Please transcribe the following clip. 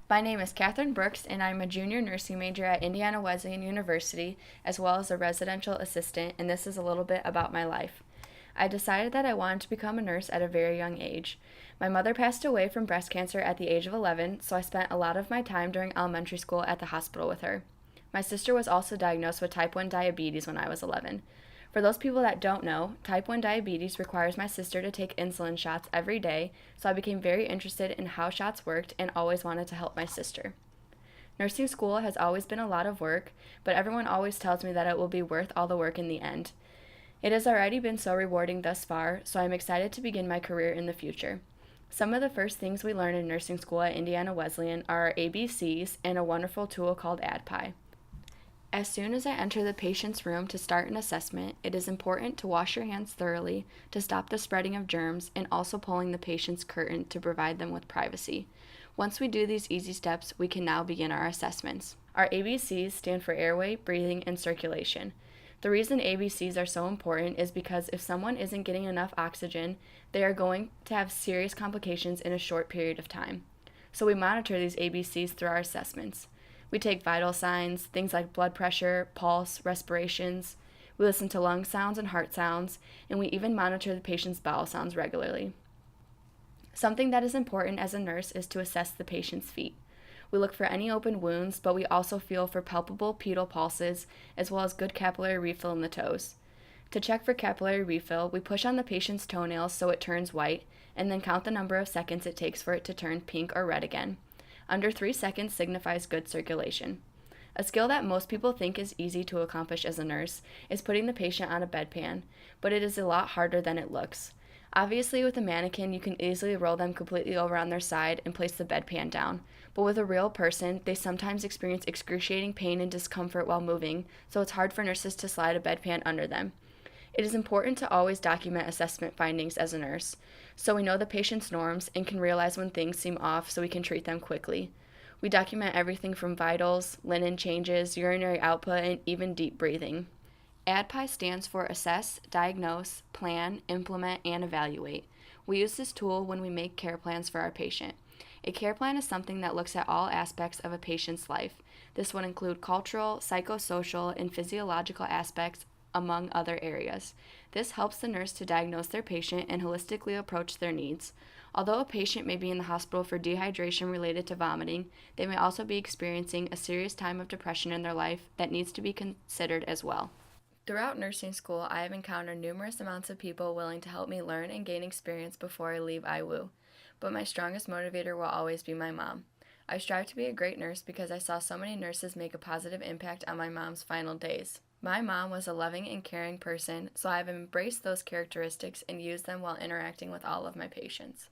My name is Katherine Brooks, and I'm a junior nursing major at Indiana Wesleyan University, as well as a residential assistant, and this is a little bit about my life. I decided that I wanted to become a nurse at a very young age. My mother passed away from breast cancer at the age of 11, so I spent a lot of my time during elementary school at the hospital with her. My sister was also diagnosed with type 1 diabetes when I was 11. For those people that don't know, type 1 diabetes requires my sister to take insulin shots every day, so I became very interested in how shots worked and always wanted to help my sister. Nursing school has always been a lot of work, but everyone always tells me that it will be worth all the work in the end. It has already been so rewarding thus far, so I'm excited to begin my career in the future. Some of the first things we learn in nursing school at Indiana Wesleyan are our ABCs and a wonderful tool called AdPi. As soon as I enter the patient's room to start an assessment, it is important to wash your hands thoroughly to stop the spreading of germs and also pulling the patient's curtain to provide them with privacy. Once we do these easy steps, we can now begin our assessments. Our ABCs stand for airway, breathing, and circulation. The reason ABCs are so important is because if someone isn't getting enough oxygen, they are going to have serious complications in a short period of time. So we monitor these ABCs through our assessments. We take vital signs, things like blood pressure, pulse, respirations. We listen to lung sounds and heart sounds, and we even monitor the patient's bowel sounds regularly. Something that is important as a nurse is to assess the patient's feet. We look for any open wounds, but we also feel for palpable pedal pulses, as well as good capillary refill in the toes. To check for capillary refill, we push on the patient's toenails so it turns white, and then count the number of seconds it takes for it to turn pink or red again. Under 3 seconds signifies good circulation. A skill that most people think is easy to accomplish as a nurse is putting the patient on a bedpan, but it is a lot harder than it looks. Obviously, with a mannequin, you can easily roll them completely over on their side and place the bedpan down, but with a real person, they sometimes experience excruciating pain and discomfort while moving, so it's hard for nurses to slide a bedpan under them. It is important to always document assessment findings as a nurse, so we know the patient's norms and can realize when things seem off so we can treat them quickly. We document everything from vitals, linen changes, urinary output, and even deep breathing. ADPI stands for Assess, Diagnose, Plan, Implement, and Evaluate. We use this tool when we make care plans for our patient. A care plan is something that looks at all aspects of a patient's life. This would include cultural, psychosocial, and physiological aspects among other areas. This helps the nurse to diagnose their patient and holistically approach their needs. Although a patient may be in the hospital for dehydration related to vomiting, they may also be experiencing a serious time of depression in their life that needs to be considered as well. Throughout nursing school, I have encountered numerous amounts of people willing to help me learn and gain experience before I leave IWU, but my strongest motivator will always be my mom. I strive to be a great nurse because I saw so many nurses make a positive impact on my mom's final days. My mom was a loving and caring person, so I have embraced those characteristics and used them while interacting with all of my patients.